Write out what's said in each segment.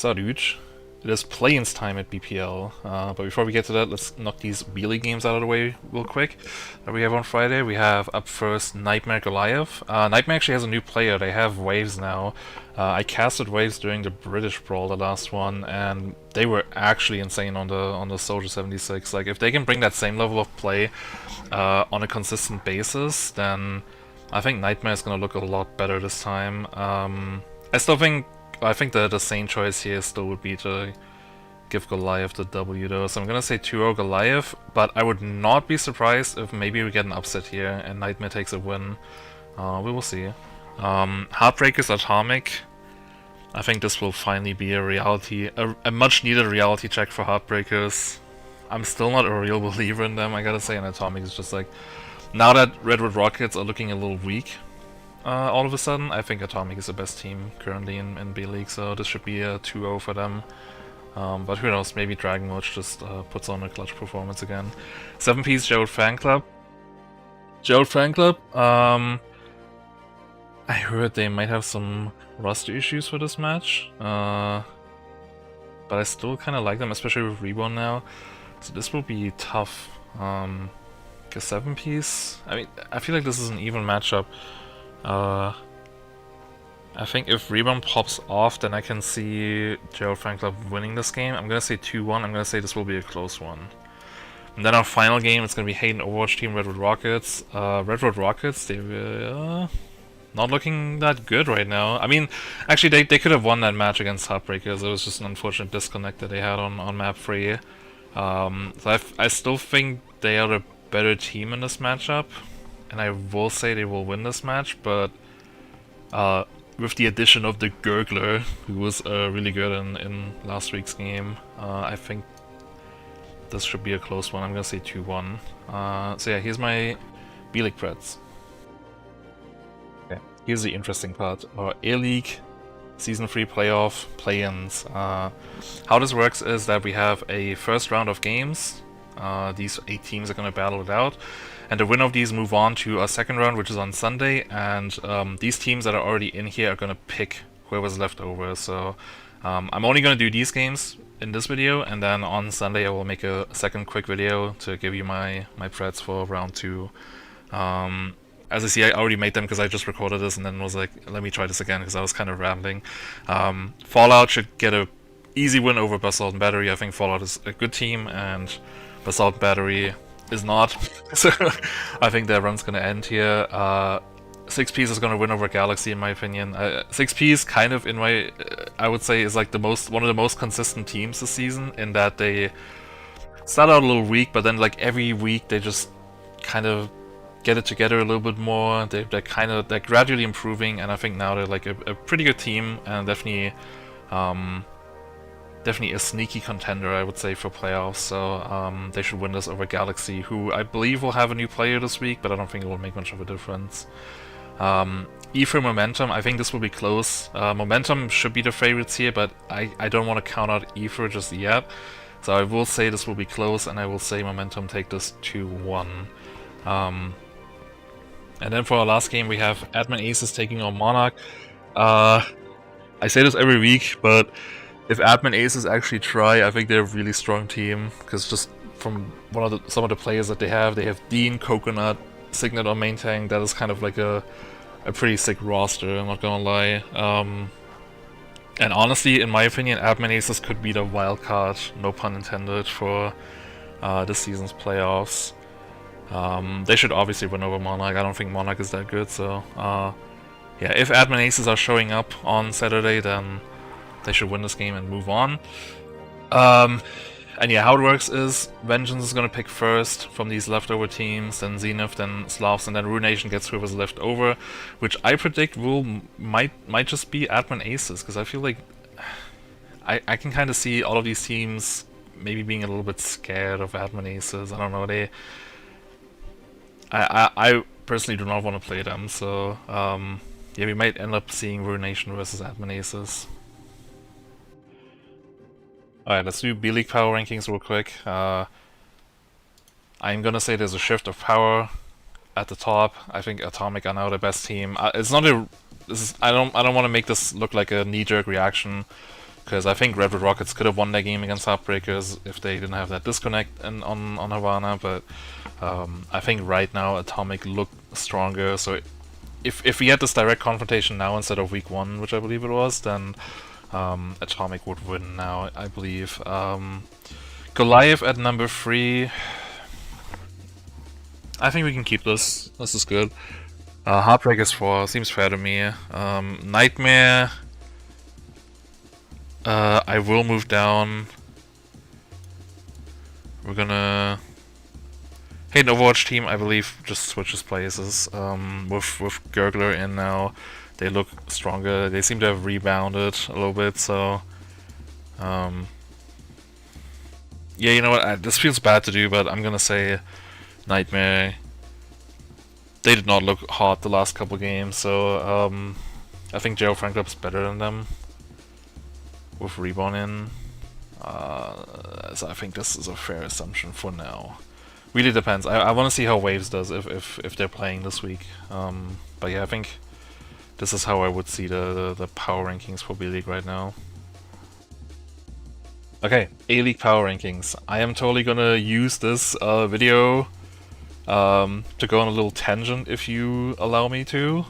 Salut. It is play-ins time at BPL, but before we get to that, let's knock these B League games out of the way real quick. That we have on Friday, we have up first Nightmare Goliath. Nightmare actually has a new player, they have Waves now. I casted Waves during the British Brawl, the last one, and they were actually insane on the Soldier 76. Like, if they can bring that same level of play on a consistent basis, then I think Nightmare is gonna look a lot better this time. I think the sane choice here still would be to give Goliath the W though, so I'm gonna say 2-0 Goliath, but I would not be surprised if maybe we get an upset here and Nightmare takes a win. We will see. Heartbreakers Atomic. I think this will finally be a much needed reality check for Heartbreakers. I'm still not a real believer in them, I gotta say, and Atomic is just like, now that Redwood Rockets are looking a little weak, all of a sudden, I think Atomic is the best team currently in B-League, so this should be a 2-0 for them. But who knows, maybe Dragon Watch just puts on a clutch performance again. 7-piece Gerald Fan Club. Gerald Fan Club, I heard they might have some roster issues for this match, but I still kind of like them, especially with Reborn now, so this will be tough. A 7-piece? I mean, I feel like this is an even matchup. I think if Reborn pops off, then I can see Gerald Fan Club winning this game. I'm gonna say 2-1, I'm gonna say this will be a close one. And then our final game, it's gonna be Hayden Overwatch team Redwood Rockets. Redwood Rockets, they're not looking that good right now. I mean, actually they could have won that match against Heartbreakers, it was just an unfortunate disconnect that they had on map 3. So I still think they are the better team in this matchup. And I will say they will win this match, but with the addition of the Gurgler, who was really good in last week's game, I think this should be a close one. I'm gonna say 2-1. So yeah, here's my B-League Preds. Okay, here's the interesting part. A-League Season 3 playoff play-ins. How this works is that we have a first round of games. These 8 teams are gonna battle it out. And the winner of these move on to a second round, which is on Sunday, and these teams that are already in here are gonna pick whoever's left over. So I'm only gonna do these games in this video, and then on Sunday I will make a second quick video to give you my Preds for round 2. As I see, I already made them because I just recorded this and then was like, let me try this again because I was kind of rambling. Fallout should get a easy win over Basalt and Battery. I think Fallout is a good team, and Basalt and Battery is not, so I think their run's gonna end here. 6Ps is gonna win over Galaxy in my opinion. 6Ps kind of in my, I would say, is like one of the most consistent teams this season, in that they start out a little weak, but then like every week they just kind of get it together a little bit more. They're gradually improving, and I think now they're like a pretty good team, and definitely a sneaky contender, I would say, for playoffs, so they should win this over Galaxy, who I believe will have a new player this week, but I don't think it will make much of a difference. E for Momentum, I think this will be close. Momentum should be the favorites here, but I don't want to count out Ether just yet, so I will say this will be close, and I will say Momentum take this 2-1. And then for our last game, we have Admin Aces taking on Monarch. I say this every week, but if Admin Aces actually try, I think they're a really strong team, because just from some of the players that they have Dean, Coconut, Signet on main tank. That is kind of like a pretty sick roster, I'm not gonna lie. And honestly, in my opinion, Admin Aces could be the wild card, no pun intended, for this season's playoffs. They should obviously win over Monarch. I don't think Monarch is that good, so yeah, if Admin Aces are showing up on Saturday, then they should win this game and move on. And yeah, how it works is Vengeance is gonna pick first from these leftover teams, then Zenith, then Slavs, and then Ruination gets whoever's left over, which I predict might just be Admin Aces, because I feel like I can kind of see all of these teams maybe being a little bit scared of Admin Aces. I don't know, I personally do not want to play them, so yeah, we might end up seeing Ruination versus Admin Aces. Alright, let's do B-League power rankings real quick. I'm gonna say there's a shift of power at the top. I think Atomic are now the best team. It's not a... I don't want to make this look like a knee-jerk reaction because I think Red Red Rockets could have won their game against Heartbreakers if they didn't have that disconnect on Havana, but I think right now Atomic look stronger, so if we had this direct confrontation now instead of week 1, which I believe it was, then Atomic would win now, I believe. Goliath at number 3. I think we can keep this. This is good. Heartbreakers 4 seems fair to me. Nightmare. I will move down. We're gonna... Hate Overwatch team, I believe, just switches places. With Gurgler in now, they look stronger. They seem to have rebounded a little bit, so... yeah, you know what? This feels bad to do, but I'm gonna say Nightmare. They did not look hot the last couple games, so I think Gerald Franklup's better than them. With Reborn in. So I think this is a fair assumption for now. Really depends. I want to see how Waves does if they're playing this week. But yeah, I think this is how I would see the power rankings for B-League right now. Okay, A-League power rankings. I am totally gonna use this video to go on a little tangent if you allow me to.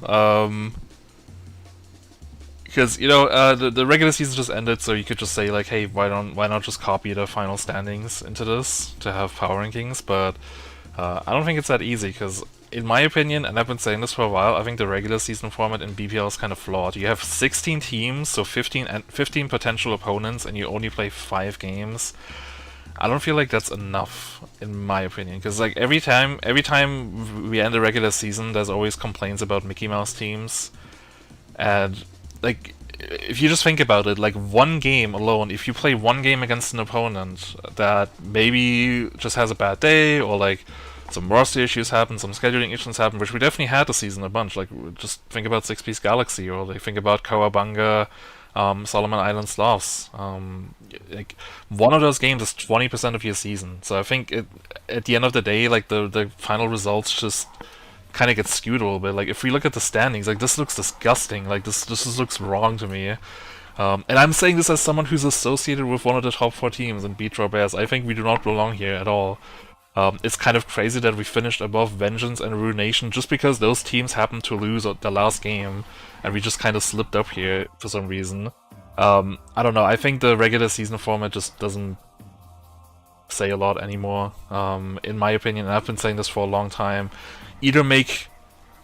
Because you know the regular season just ended, so you could just say like, hey, why not just copy the final standings into this to have power rankings? But I don't think it's that easy, because in my opinion, and I've been saying this for a while, I think the regular season format in BPL is kind of flawed. You have 16 teams, so 15 potential opponents, and you only play 5 games. I don't feel like that's enough, in my opinion, because like every time we end the regular season, there's always complaints about Mickey Mouse teams, and like, if you just think about it, like one game alone, if you play one game against an opponent that maybe just has a bad day, or like some roster issues happen, some scheduling issues happen, which we definitely had this season a bunch, like just think about Six Piece Galaxy, or like think about Kawabanga, Solomon Island Slavs. Like one of those games is 20% of your season, so I think at the end of the day, like the final results just kind of gets skewed a little bit. Like if we look at the standings, like this looks disgusting. Like this just looks wrong to me. And I'm saying this as someone who's associated with one of the top 4 teams in Beat Draw Bears. I think we do not belong here at all. It's kind of crazy that we finished above Vengeance and Ruination just because those teams happened to lose the last game, and we just kind of slipped up here for some reason. I don't know. I think the regular season format just doesn't say a lot anymore, in my opinion. And I've been saying this for a long time. Either make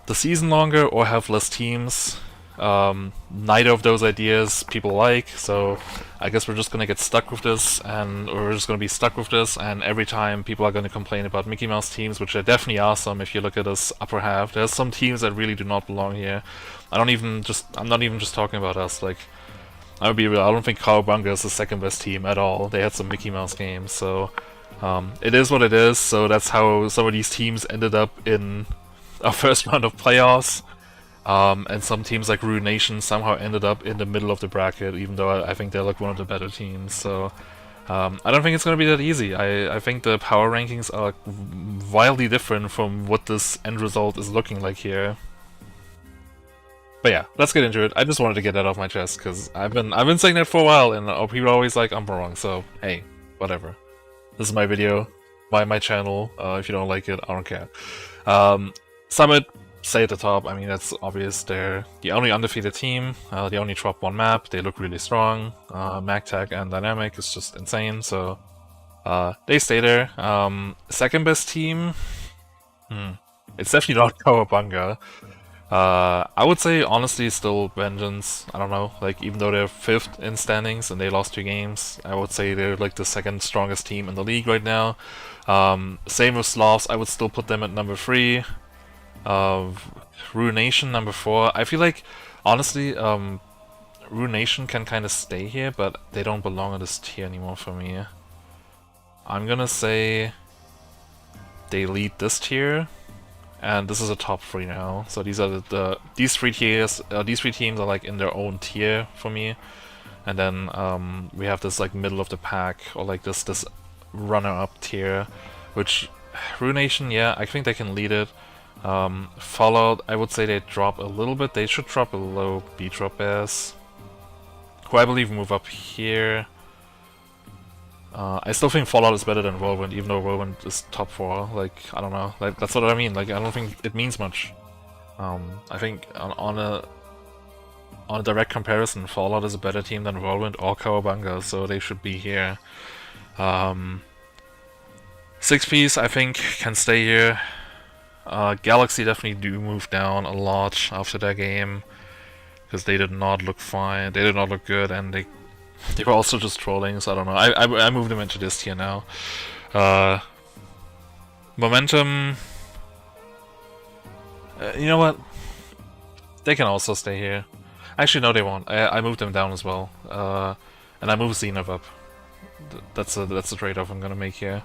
the season longer or have less teams. Neither of those ideas people like, so I guess we're just gonna get stuck with this, and we're just gonna be stuck with this, and every time people are gonna complain about Mickey Mouse teams, which there definitely are some if you look at this upper half. There's some teams that really do not belong here. I'm not even just talking about us. Like, I'll be real, I don't think Kawabanga is the second best team at all. They had some Mickey Mouse games, so it is what it is. So that's how some of these teams ended up in our first round of playoffs. And some teams like Ruination somehow ended up in the middle of the bracket, even though I think they're like one of the better teams. So I don't think it's going to be that easy. I think the power rankings are wildly different from what this end result is looking like here. But yeah, let's get into it. I just wanted to get that off my chest because I've been saying that for a while, and people are always like I'm wrong. So hey, whatever. This is my video, my channel. If you don't like it, I don't care. Summit. Say at the top, I mean, that's obvious. They're the only undefeated team. They only dropped 1 map. They look really strong. MagTech and Dynamic is just insane, so they stay there. Second best team? It's definitely not Kawabanga. I would say, honestly, still Vengeance. I don't know, like, even though they're 5th in standings and they lost 2 games, I would say they're like the 2nd strongest team in the league right now. Same with Slavs, I would still put them at number 3. Ruination number 4. I feel like, honestly, Ruination can kind of stay here, but they don't belong in this tier anymore for me. I'm gonna say they lead this tier, and this is a top 3 now. So these are these 3 tiers. These 3 teams are like in their own tier for me, and then we have this like middle of the pack, or like this runner-up tier, which Ruination, yeah, I think they can lead it. Fallout, I would say they drop a little bit. They should drop below Beat Drop Bears. who I believe move up here. I still think Fallout is better than Whirlwind, even though Whirlwind is top 4. Like, I don't know. Like, that's what I mean. Like, I don't think it means much. I think on a direct comparison, Fallout is a better team than Whirlwind or Cowabunga, so they should be here. 6-piece, I think, can stay here. Galaxy definitely do move down a lot after that game, because they did not look fine. They did not look good, and they were also just trolling. So I don't know. I moved them into this tier now. Momentum. You know what? They can also stay here. Actually, no, they won't. I moved them down as well, and I moved Zenith up. That's a trade-off I'm gonna make here.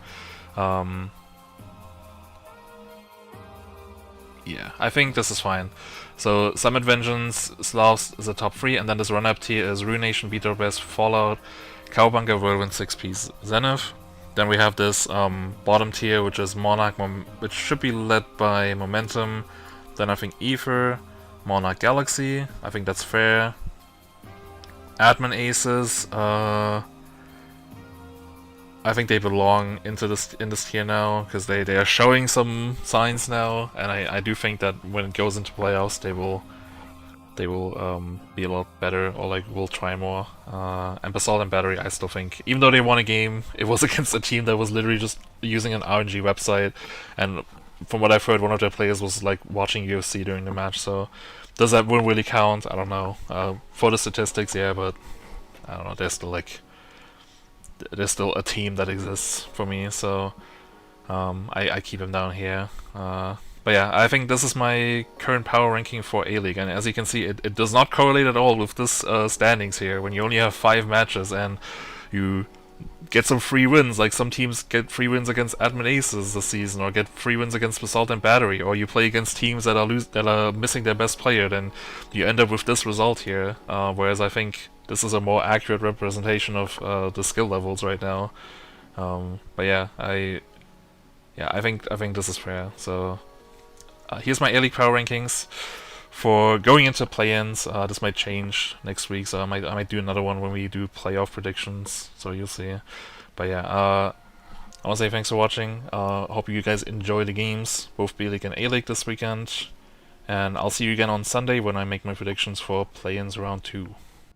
Yeah, I think this is fine. So Summit Vengeance, Slavs is a top 3, and then this run-up tier is Ruination, Beat Best, Fallout, Cowabunga, Whirlwind, 6-piece, Zenith. Then we have this bottom tier, which is Monarch, which should be led by Momentum. Then I think Ether, Monarch Galaxy. I think that's fair. Admin Aces. I think they belong in this tier now, because they are showing some signs now, and I do think that when it goes into playoffs, they will be a lot better, or like will try more. And Basalt and Battery, I still think, even though they won a game, it was against a team that was literally just using an RNG website, and from what I've heard, one of their players was like watching UFC during the match. So does that win really count? I don't know. For the statistics, yeah, but I don't know. They're still a team that exists for me, so I keep them down here. But yeah, I think this is my current power ranking for A-League, and as you can see, it does not correlate at all with this standings here, when you only have 5 matches and you get some free wins. Like, some teams get free wins against Admin Aces this season, or get free wins against Basalt and Battery, or you play against teams that are missing their best player, then you end up with this result here, whereas I think this is a more accurate representation of the skill levels right now. But yeah, I think this is fair. So here's my A-League power rankings for going into play-ins. This might change next week, so I might do another one when we do playoff predictions. So you'll see. But yeah, I want to say thanks for watching. Hope you guys enjoy the games, both B-League and A-League this weekend. And I'll see you again on Sunday when I make my predictions for play-ins round 2.